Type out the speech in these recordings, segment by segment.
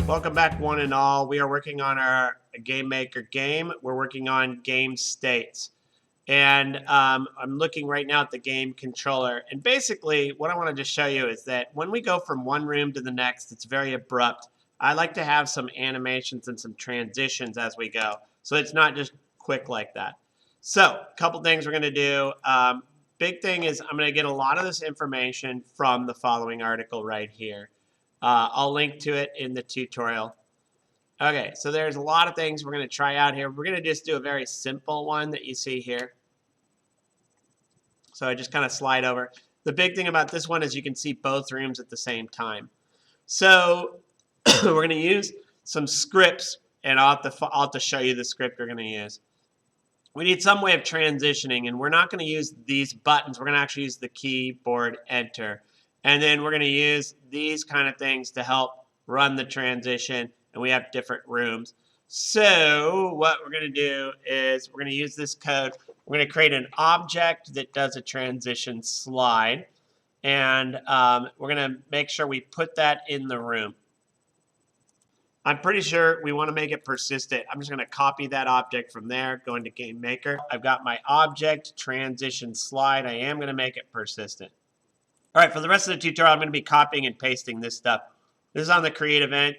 Welcome back, one and all. We are working on our GameMaker game. We're working on game states. And I'm looking right now at the game controller. And basically, what I wanted to show you is that when we go from one room to the next, it's very abrupt. I like to have some animations and some transitions as we go, so it's not just quick like that. So a couple things we're going to do. Big thing is I'm going to get a lot of this information from the following article right here. I'll link to it in the tutorial. Okay, so there's a lot of things we're going to try out here. We're going to just do a very simple one that you see here. So I just kind of slide over. The big thing about this one is you can see both rooms at the same time. So we're going to use some scripts, and I'll have to show you the script we're going to use. We need some way of transitioning, and we're not going to use these buttons. We're going to actually use the keyboard Enter. And then we're going to use these kind of things to help run the transition, and we have different rooms. So what we're going to do is we're going to use this code. We're going to create an object that does a transition slide, and we're going to make sure we put that in the room. I'm pretty sure we want to make it persistent. I'm just going to copy that object from there, go into GameMaker. I've got my object transition slide. I am going to make it persistent. All right, for the rest of the tutorial, I'm going to be copying and pasting this stuff. This is on the create event.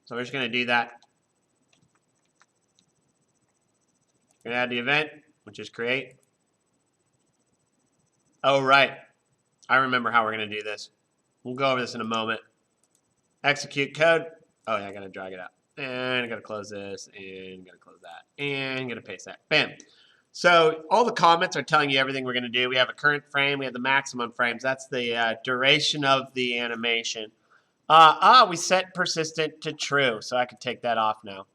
So we're just going to do that. We're going to add the event, which is create. Oh, right. I remember how we're going to do this. We'll go over this in a moment. Execute code. Oh, yeah, I got to drag it out. And I got to close this, and got to close that, and got to paste that. Bam. So all the comments are telling you everything we're going to do. We have a current frame. We have the maximum frames. That's the duration of the animation. We set persistent to true, so I can take that off now.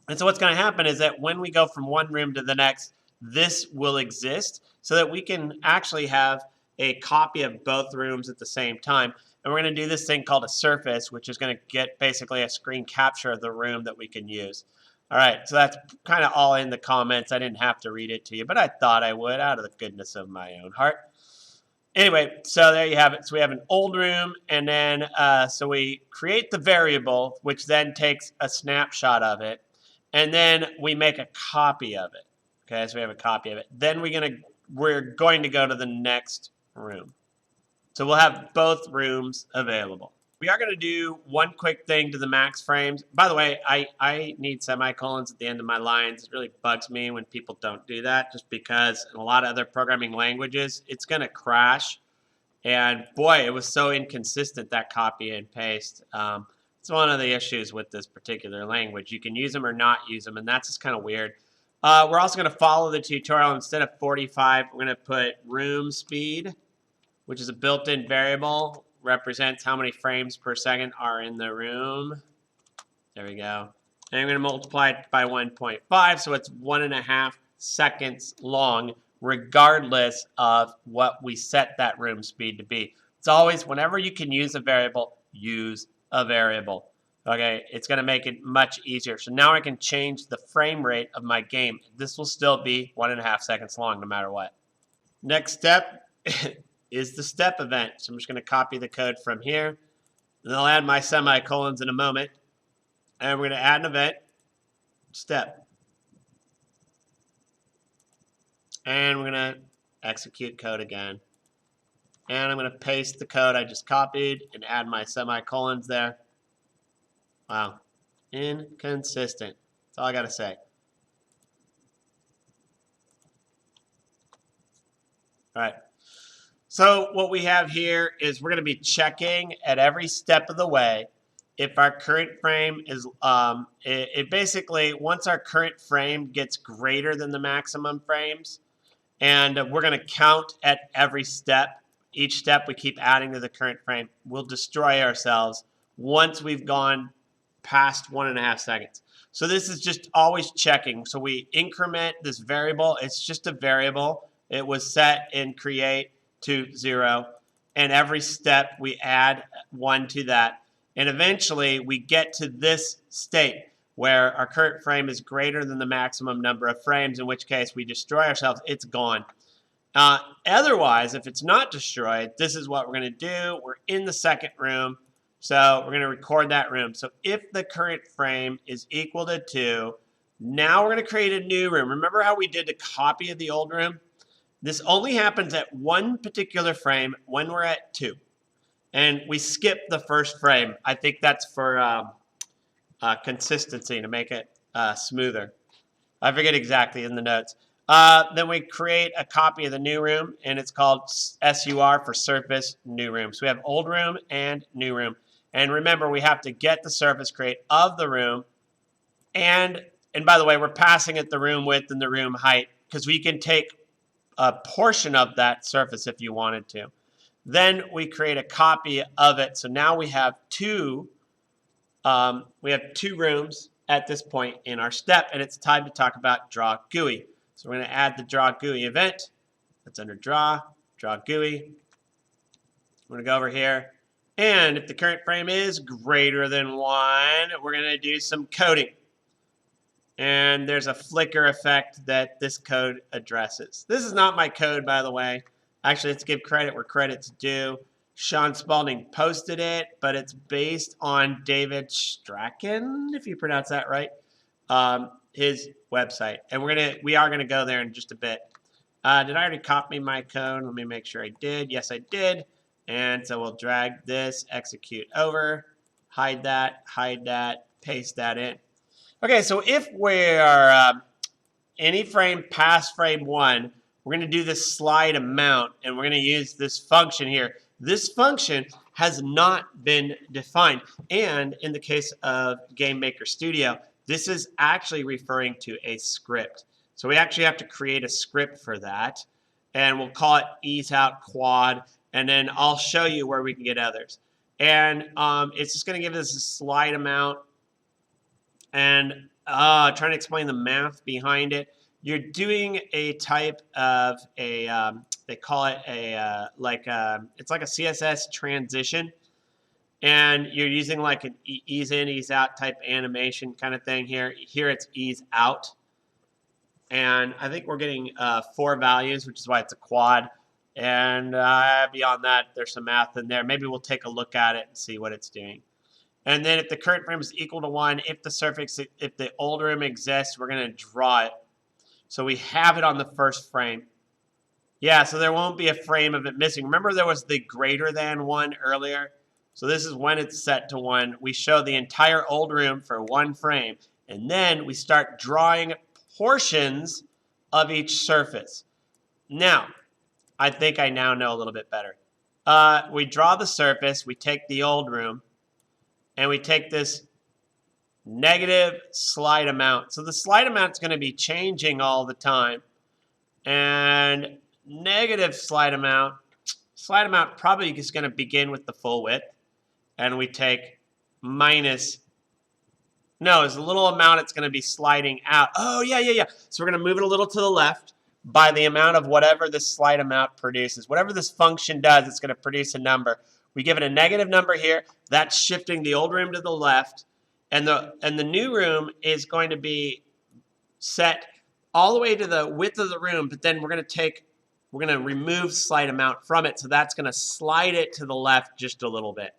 And so what's going to happen is that when we go from one room to the next, this will exist so that we can actually have a copy of both rooms at the same time. And we're going to do this thing called a surface, which is going to get basically a screen capture of the room that we can use. All right, so that's kind of all in the comments. I didn't have to read it to you, but I thought I would out of the goodness of my own heart. Anyway, so there you have it. So we have an old room, and then so we create the variable, which then takes a snapshot of it, and then we make a copy of it. Okay, so we have a copy of it. Then we're going to go to the next room. So we'll have both rooms available. We are going to do one quick thing to the max frames. By the way, I need semicolons at the end of my lines. It really bugs me when people don't do that, just because in a lot of other programming languages, it's going to crash. And boy, it was so inconsistent, that copy and paste. It's one of the issues with this particular language. You can use them or not use them, and that's just kind of weird. We're also going to follow the tutorial. Instead of 45, we're going to put room speed, which is a built-in variable. Represents how many frames per second are in the room. There we go. And I'm going to multiply it by 1.5, so it's 1.5 seconds long, regardless of what we set that room speed to be. It's always, whenever you can use a variable, use a variable. Okay, it's going to make it much easier. So now I can change the frame rate of my game. This will still be 1.5 seconds long, no matter what. Next step is the step event. So I'm just going to copy the code from here. And I'll add my semicolons in a moment. And we're going to add an event, step. And we're going to execute code again. And I'm going to paste the code I just copied and add my semicolons there. Wow. Inconsistent. That's all I got to say. All right. So what we have here is we're going to be checking at every step of the way if our current frame is, it basically, once our current frame gets greater than the maximum frames, and we're going to count at every step. Each step we keep adding to the current frame, we'll destroy ourselves once we've gone past 1.5 seconds. So this is just always checking. So we increment this variable. It's just a variable. It was set in create to 0, and every step we add 1 to that, and eventually we get to this state where our current frame is greater than the maximum number of frames, in which case we destroy ourselves. It's gone. Otherwise, if it's not destroyed, this is what we're going to do. We're in the second room. So we're going to record that room. So if the current frame is equal to 2, now we're going to create a new room. Remember how we did a copy of the old room? This only happens at one particular frame when we're at 2. And we skip the first frame. I think that's for consistency, to make it smoother. I forget exactly in the notes. Then we create a copy of the new room, and it's called SUR for surface new room. So we have old room and new room. And remember, we have to get the surface create of the room. And by the way, we're passing it the room width and the room height, because we can take a portion of that surface if you wanted to. Then we create a copy of it. So now we have two rooms at this point in our step, and it's time to talk about draw GUI. So we're going to add the draw GUI event. That's under draw GUI. We're going to go over here, and if the current frame is greater than 1, we're going to do some coding. And there's a flicker effect that this code addresses. This is not my code, by the way. Actually, let's give credit where credit's due. Sean Spalding posted it, but it's based on David Strachan, if you pronounce that right, his website. And we are gonna go there in just a bit. Did I already copy my code? Let me make sure I did. Yes, I did. And so we'll drag this, execute over, hide that, paste that in. Okay, so if we're any frame past frame 1, we're going to do this slide amount, and we're going to use this function here. This function has not been defined, and in the case of GameMaker Studio, this is actually referring to a script. So we actually have to create a script for that, and we'll call it ease out quad, and then I'll show you where we can get others. And it's just going to give us a slide amount, and trying to explain the math behind it. You're doing a type of a, they call it a, it's like a CSS transition. And you're using like an ease in, ease out type animation kind of thing here. Here it's ease out. And I think we're getting 4 values, which is why it's a quad. And beyond that, there's some math in there. Maybe we'll take a look at it and see what it's doing. And then if the current frame is equal to 1, if the old room exists, we're going to draw it. So we have it on the first frame. Yeah, so there won't be a frame of it missing. Remember there was the greater than 1 earlier? So this is when it's set to 1. We show the entire old room for 1 frame. And then we start drawing portions of each surface. Now, I think I now know a little bit better. We draw the surface. We take the old room. And we take this negative slide amount. So the slide amount is going to be changing all the time. And negative slide amount probably is going to begin with the full width. And we take minus, no, there's a little amount it's going to be sliding out. Oh, yeah. So we're going to move it a little to the left by the amount of whatever this slide amount produces. Whatever this function does, it's going to produce a number. We give it a negative number here. That's shifting the old room to the left. And the new room is going to be set all the way to the width of the room, but then we're going to remove slide amount from it. So that's going to slide it to the left just a little bit.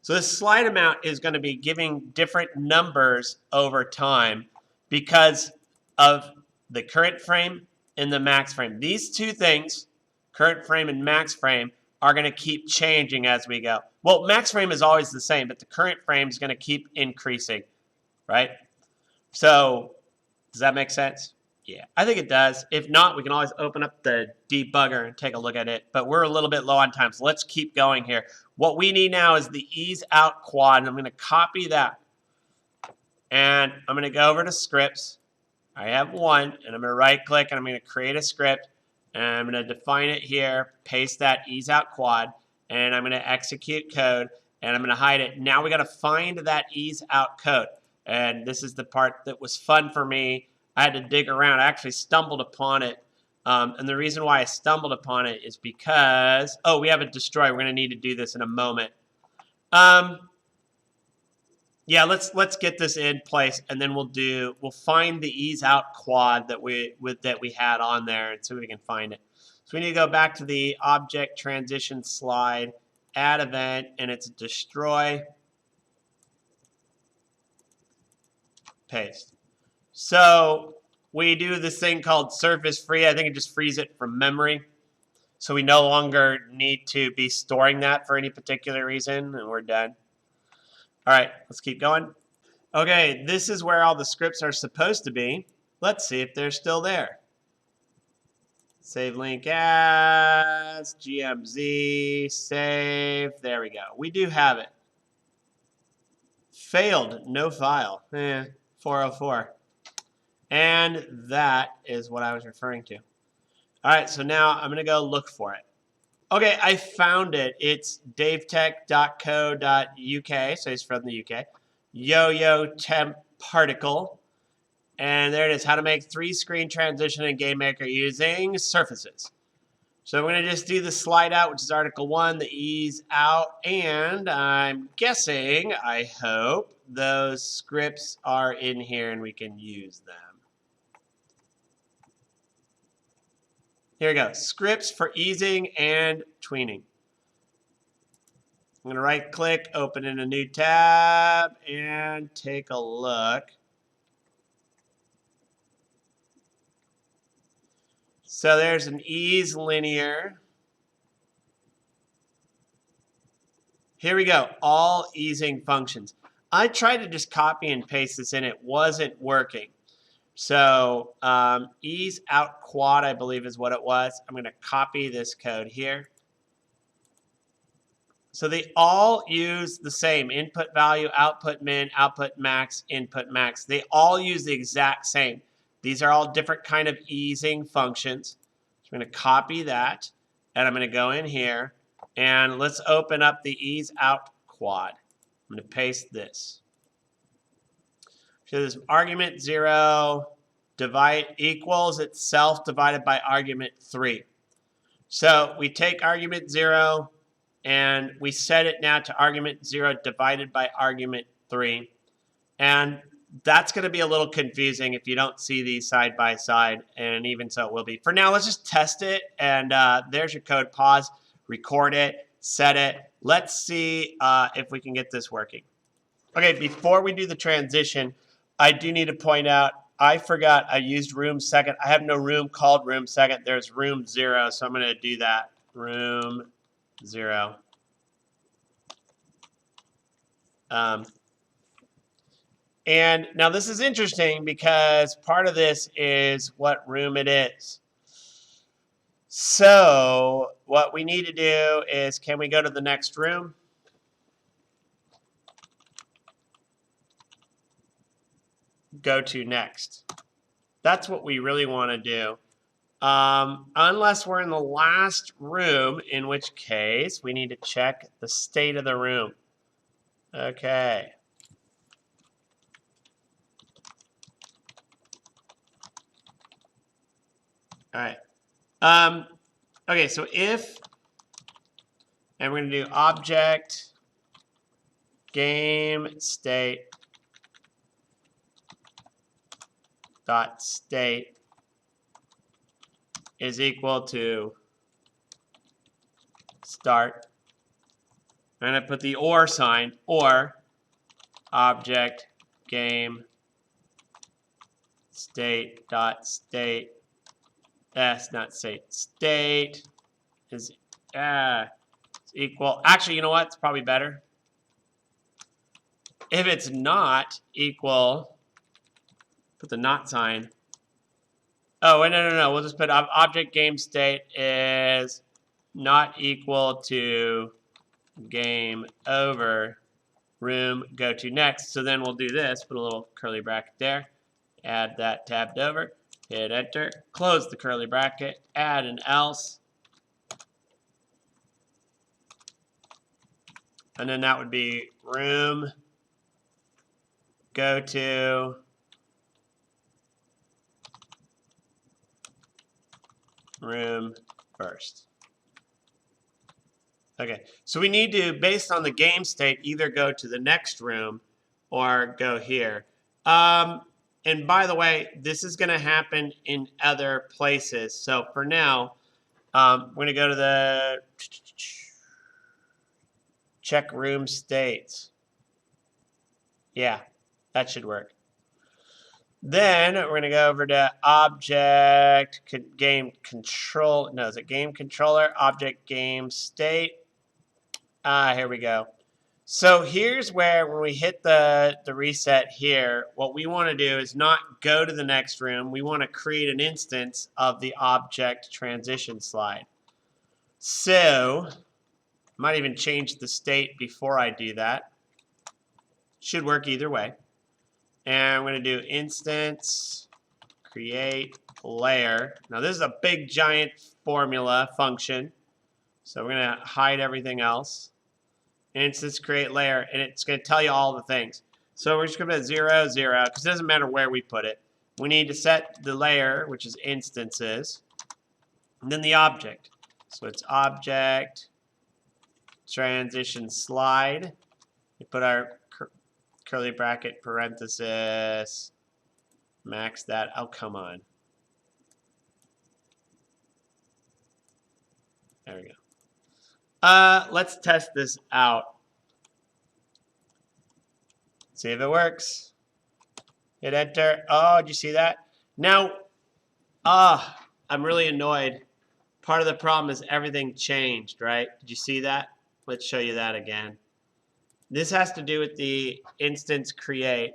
So this slide amount is going to be giving different numbers over time because of the current frame and the max frame. These two things, current frame and max frame, are going to keep changing as we go. Well, max frame is always the same, but the current frame is going to keep increasing, right? So does that make sense? Yeah, I think it does. If not, we can always open up the debugger and take a look at it, but we're a little bit low on time, so let's keep going here. What we need now is the ease out quad, and I'm going to copy that. And I'm going to go over to scripts. I have one, and I'm going to right click, and I'm going to create a script. And I'm going to define it here, paste that ease out quad, and I'm going to execute code, and I'm going to hide it. Now we got to find that ease out code. And this is the part that was fun for me. I had to dig around. I actually stumbled upon it. And the reason why I stumbled upon it is because, oh, we have a destroy. We're going to need to do this in a moment. Yeah, let's get this in place, and then we'll find the ease out quad that we had on there, and see if we can find it. So we need to go back to the object transition slide, add event, and it's destroy, paste. So we do this thing called surface free. I think it just frees it from memory. So we no longer need to be storing that for any particular reason, and we're done. All right, let's keep going. Okay, this is where all the scripts are supposed to be. Let's see if they're still there. Save link as, GMZ, save. There we go. We do have it. Failed, no file. 404. And that is what I was referring to. All right, so now I'm going to go look for it. Okay, I found it. It's davetech.co.uk, so he's from the UK. Yo-yo temp particle. And there it is, how to make 3-screen transition in GameMaker using surfaces. So we're going to just do the slide out, which is Article 1, the ease out. And I'm guessing, I hope, those scripts are in here and we can use them. Here we go, scripts for easing and tweening. I'm going to right-click, open in a new tab, and take a look. So there's an ease linear. Here we go, all easing functions. I tried to just copy and paste this in. It wasn't working. So ease out quad, I believe is what it was. I'm going to copy this code here. So they all use the same input value, output min, output max, input max. They all use the exact same. These are all different kind of easing functions. So I'm going to copy that, and I'm going to go in here, and let's open up the ease out quad. I'm going to paste this. So this argument 0 divide equals itself divided by argument 3. So we take argument 0, and we set it now to argument 0 divided by argument 3. And that's going to be a little confusing if you don't see these side by side, and even so it will be. For now, let's just test it, and there's your code. Pause, record it, set it. Let's see if we can get this working. Okay, before we do the transition, I do need to point out, I forgot I used room second. I have no room called room second. There's room 0, so I'm going to do that. Room 0. And now this is interesting because part of this is what room it is. So what we need to do is, can we go to the next room? Go to next. That's what we really want to do. Unless we're in the last room, in which case we need to check the state of the room. Okay. All right. Okay, so if, and we're going to do object game state dot state is equal to start. I'm going to put the or sign, or object game state dot state. That's not state. State is equal. Actually, you know what? It's probably better. If it's not equal, put the not sign. Oh, wait, no. We'll just put object game state is not equal to game over room go to next. So then we'll do this. Put a little curly bracket there. Add that tabbed over. Hit enter, close the curly bracket, add an else, and then that would be room go to room first. Okay, so we need to, based on the game state, either go to the next room or go here. And by the way, this is going to happen in other places. So for now, we're going to go to the check room states. Yeah, that should work. Then we're going to go over to object, game control. No, is it game controller, object game state? Here we go. So here's where when we hit the reset here, what we want to do is not go to the next room. We want to create an instance of the object transition slide. So I might even change the state before I do that. Should work either way. And I'm going to do instance create layer. Now this is a big giant formula function. So we're going to hide everything else. Instance create layer, and it's going to tell you all the things. So we're just going to put 0, 0, because it doesn't matter where we put it. We need to set the layer, which is instances, and then the object. So it's object transition slide. We put our curly bracket parenthesis, max that. Oh, come on. There we go. Let's test this out. See if it works. Hit enter. Oh, did you see that? Now, I'm really annoyed. Part of the problem is everything changed, right? Did you see that? Let's show you that again. This has to do with the instance create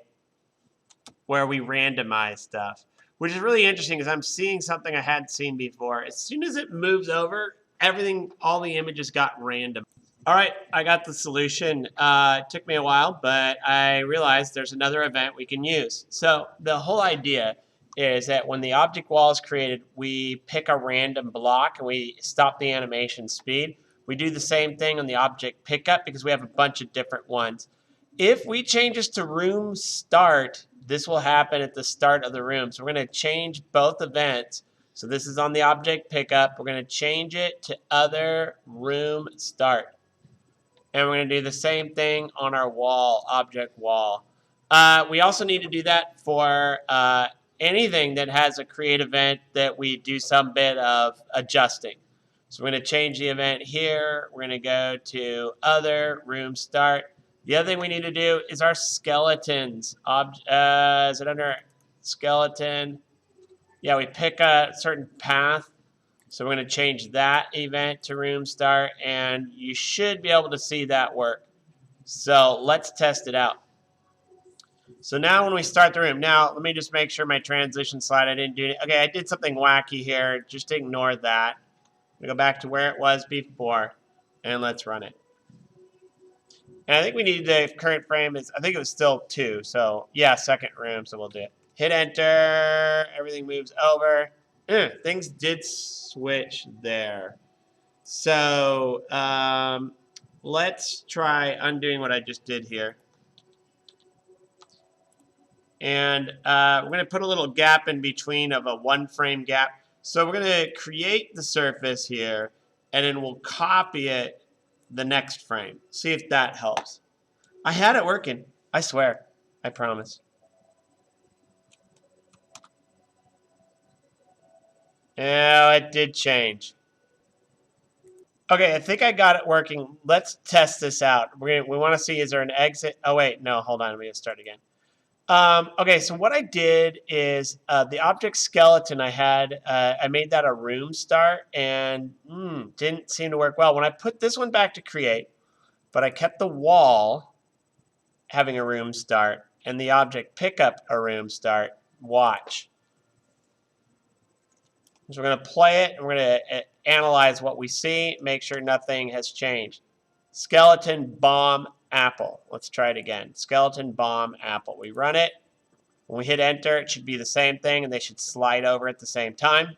where we randomize stuff, which is really interesting because I'm seeing something I hadn't seen before. As soon as it moves over, everything, all the images got random. All right, I got the solution. It took me a while, but I realized there's another event we can use. So the whole idea is that when the object wall is created, we pick a random block and we stop the animation speed. We do the same thing on the object pickup because we have a bunch of different ones. If we change this to room start, this will happen at the start of the room. So we're going to change both events. So this is on the object pickup. We're going to change it to other room start. And we're going to do the same thing on our wall, object wall. We also need to do that for anything that has a create event that we do some bit of adjusting. So we're going to change the event here. We're going to go to other, room start. The other thing we need to do is our skeletons. Is it under skeleton? Yeah, we pick a certain path. So we're going to change that event to room start, and you should be able to see that work. So let's test it out. So now when we start the room, now let me just make sure my transition slide, I didn't do it. Okay, I did something wacky here. Just ignore that. We go back to where it was before, and let's run it. And I think we need the current frame is, I think it was still 2. So yeah, second room, so we'll do it. Hit enter, everything moves over. Things did switch there. So let's try undoing what I just did here. And we're going to put a little gap in between of a 1 frame gap. So we're going to create the surface here, and then we'll copy it the next frame. See if that helps. I had it working. I swear. I promise. Oh, it did change. Okay, I think I got it working. Let's test this out. We want to see, is there an exit? Oh, wait, no, hold on. Let me start again. Okay, so what I did is the object skeleton I had, I made that a room start, and didn't seem to work well. When I put this one back to create, but I kept the wall having a room start, and the object pickup a room start, watch. So we're going to play it, and we're going to analyze what we see, make sure nothing has changed. Skeleton, bomb, apple. Let's try it again. Skeleton, bomb, apple. We run it. When we hit enter, it should be the same thing, and they should slide over at the same time.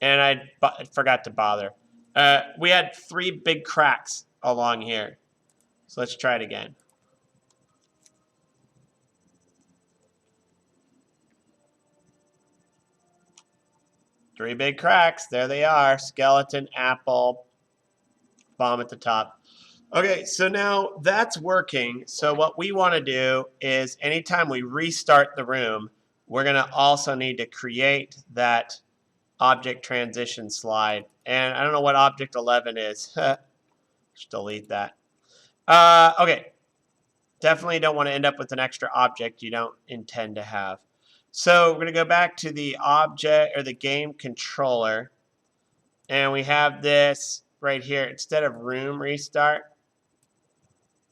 And I forgot to bother. We had 3 big cracks along here. So let's try it again. Three big cracks. There they are. Skeleton, apple, bomb at the top. Okay, so now that's working. So what we want to do is anytime we restart the room, we're going to also need to create that object transition slide. And I don't know what object 11 is. Just delete that. Okay. Definitely don't want to end up with an extra object you don't intend to have. So we're going to go back to the object or the game controller. And we have this right here instead of room restart.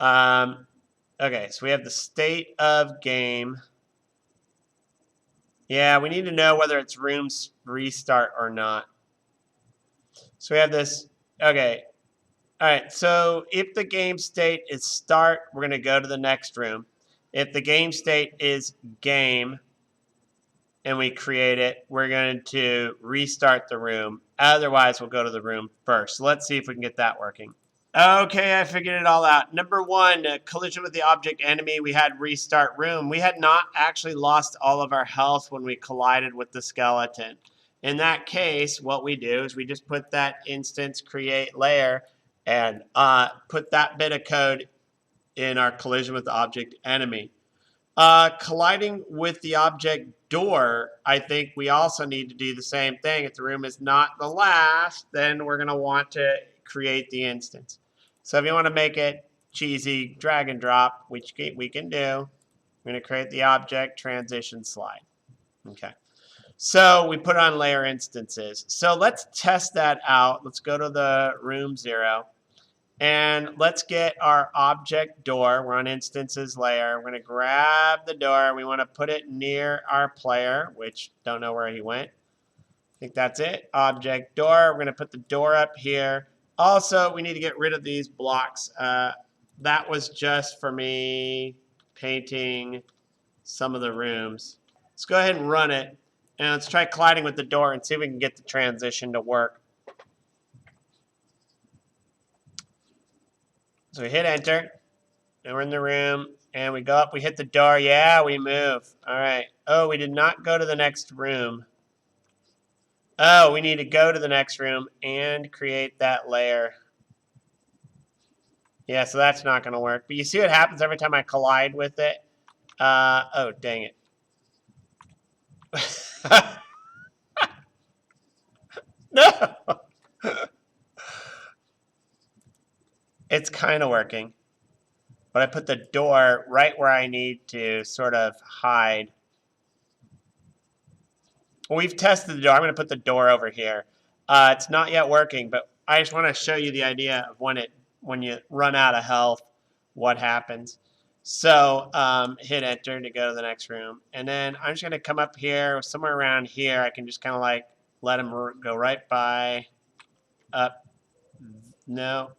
Okay, so we have the state of game. Yeah, we need to know whether it's rooms restart or not. So we have this. Okay. All right. So if the game state is start, we're going to go to the next room. If the game state is game and we create it, we're going to restart the room. Otherwise, we'll go to the room first. So let's see if we can get that working. Okay, I figured it all out. Number one, collision with the object enemy. We had restart room. We had not actually lost all of our health when we collided with the skeleton. In that case, what we do is we just put that instance create layer and put that bit of code in our collision with the object enemy. Colliding with the object door, I think we also need to do the same thing. If the room is not the last, then we're going to want to create the instance. So if you want to make it cheesy, drag and drop, which we can do. We're going to create the object transition slide. Okay. So we put on layer instances. So let's test that out. Let's go to the room 0. And let's get our object door. We're on instances layer. We're going to grab the door. We want to put it near our player, which don't know where he went. I think that's it. Object door. We're going to put the door up here. Also, we need to get rid of these blocks. That was just for me painting some of the rooms. Let's go ahead and run it. And let's try colliding with the door and see if we can get the transition to work. So we hit enter, and we're in the room, and we go up, we hit the door. Yeah, we move. All right. Oh, we did not go to the next room. Oh, we need to go to the next room and create that layer. Yeah, so that's not going to work. But you see what happens every time I collide with it? Oh, dang it. No! It's kind of working. But I put the door right where I need to sort of hide. Well, we've tested the door. I'm going to put the door over here. It's not yet working, but I just want to show you the idea of when you run out of health, what happens. So hit enter to go to the next room. And then I'm just going to come up here, somewhere around here. I can just kind of like let him go right by, up, no,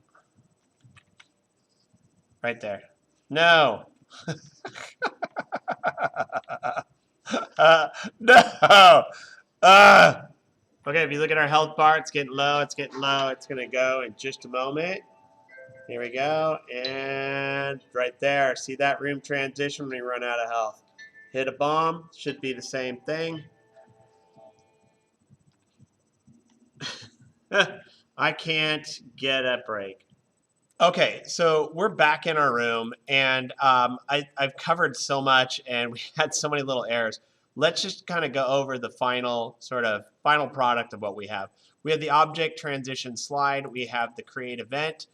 right there. No. No. Okay, if you look at our health bar, it's getting low, it's getting low. It's going to go in just a moment. Here we go. And right there. See that room transition when we run out of health. Hit a bomb. Should be the same thing. I can't get a break. Okay, so we're back in our room, and I've covered so much, and we had so many little errors. Let's just kind of go over the final product of what we have. We have the object transition slide. We have the create event,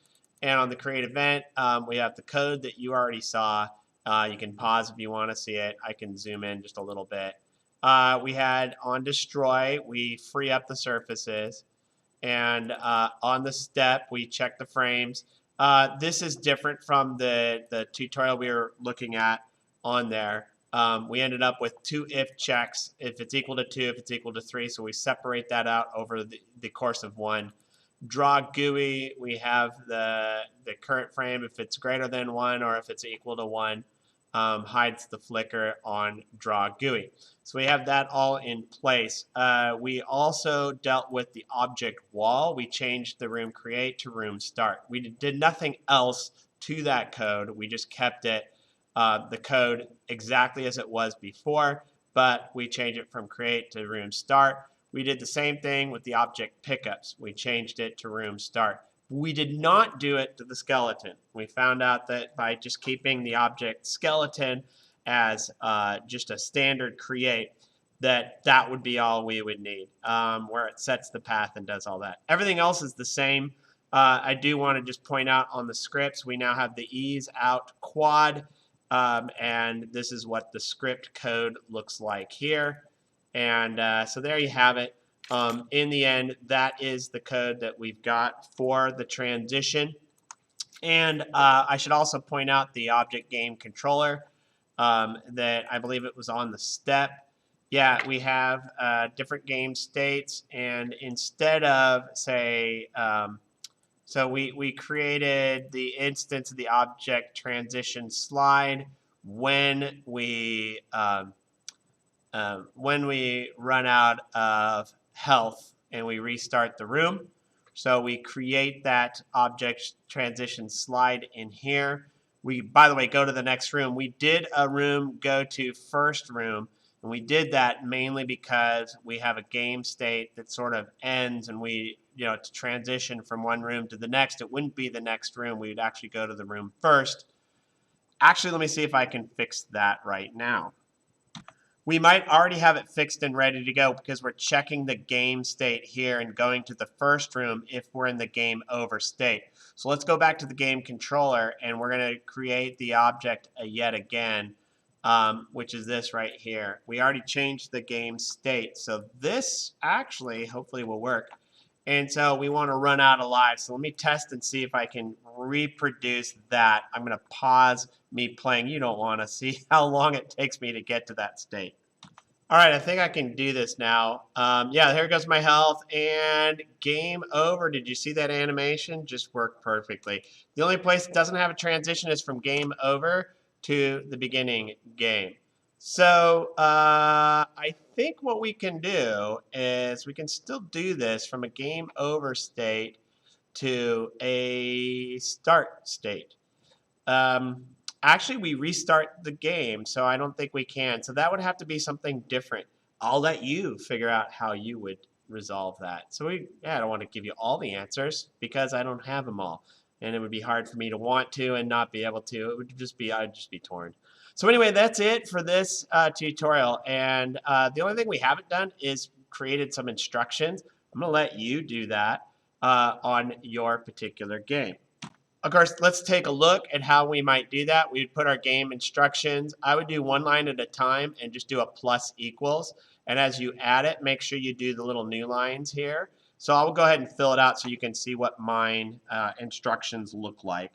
and on the create event, we have the code that you already saw. You can pause if you want to see it. I can zoom in just a little bit. We had on destroy, we free up the surfaces, and on the step, we check the frames. This is different from the tutorial we were looking at on there. We ended up with 2 if checks, if it's equal to 2, if it's equal to 3, so we separate that out over the course of 1. Draw GUI, we have the current frame if it's greater than 1 or if it's equal to 1. Hides the flicker on draw GUI. So we have that all in place. We also dealt with the object wall. We changed the room create to room start. We did nothing else to that code. We just kept it, the code exactly as it was before, but we changed it from create to room start. We did the same thing with the object pickups. We changed it to room start. We did not do it to the skeleton. We found out that by just keeping the object skeleton as just a standard create, that would be all we would need, where it sets the path and does all that. Everything else is the same. I do want to just point out on the scripts, we now have the ease out quad, and this is what the script code looks like here. And so there you have it. In the end, that is the code that we've got for the transition. And I should also point out the object game controller that I believe it was on the step. Yeah, we have different game states, and instead of, say, so we created the instance of the object transition slide when we run out of health and we restart the room. So we create that object transition slide in here. We, by the way, go to the next room. We did a room go to first room, and we did that mainly because we have a game state that sort of ends, and we, to transition from one room to the next, it wouldn't be the next room. We would actually go to the room first. Actually, let me see if I can fix that right now. We might already have it fixed and ready to go because we're checking the game state here and going to the first room if we're in the game over state. So let's go back to the game controller, and we're going to create the object yet again, which is this right here. We already changed the game state, so this actually hopefully will work. And so we want to run out of lives. So let me test and see if I can reproduce that. I'm going to pause me playing. You don't want to see how long it takes me to get to that state. All right, I think I can do this now. Yeah, here goes my health, and game over. Did you see that animation? Just worked perfectly. The only place it doesn't have a transition is from game over to the beginning game. So I think what we can do is we can still do this from a game over state to a start state. Actually, we restart the game, so I don't think we can. So that would have to be something different. I'll let you figure out how you would resolve that. So I don't want to give you all the answers because I don't have them all. And it would be hard for me to want to and not be able to. It would just be, I'd just be torn. So anyway, that's it for this tutorial. And the only thing we haven't done is created some instructions. I'm going to let you do that on your particular game. Of course, let's take a look at how we might do that. We would put our game instructions. I would do one line at a time and just do a plus equals. And as you add it, make sure you do the little new lines here. So I'll go ahead and fill it out so you can see what mine instructions look like.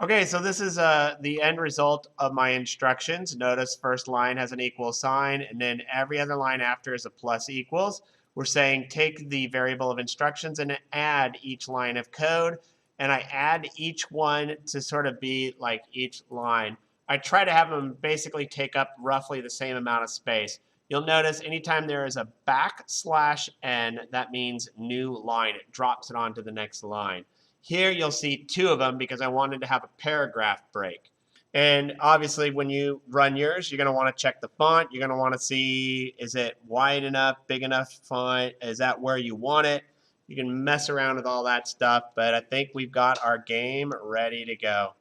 Okay, so this is the end result of my instructions. Notice first line has an equal sign, and then every other line after is a plus equals. We're saying take the variable of instructions and add each line of code. And I add each one to sort of be like each line. I try to have them basically take up roughly the same amount of space. You'll notice anytime there is a \n, that means new line. It drops it onto the next line. Here you'll see two of them because I wanted to have a paragraph break. And obviously when you run yours, you're going to want to check the font. You're going to want to see, is it wide enough, big enough font? Is that where you want it? You can mess around with all that stuff, but I think we've got our game ready to go.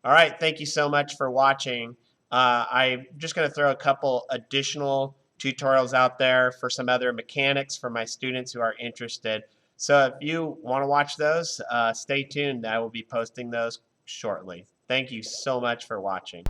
All right, thank you so much for watching. I'm just going to throw a couple additional tutorials out there for some other mechanics for my students who are interested. So if you want to watch those, stay tuned. I will be posting those shortly. Thank you so much for watching.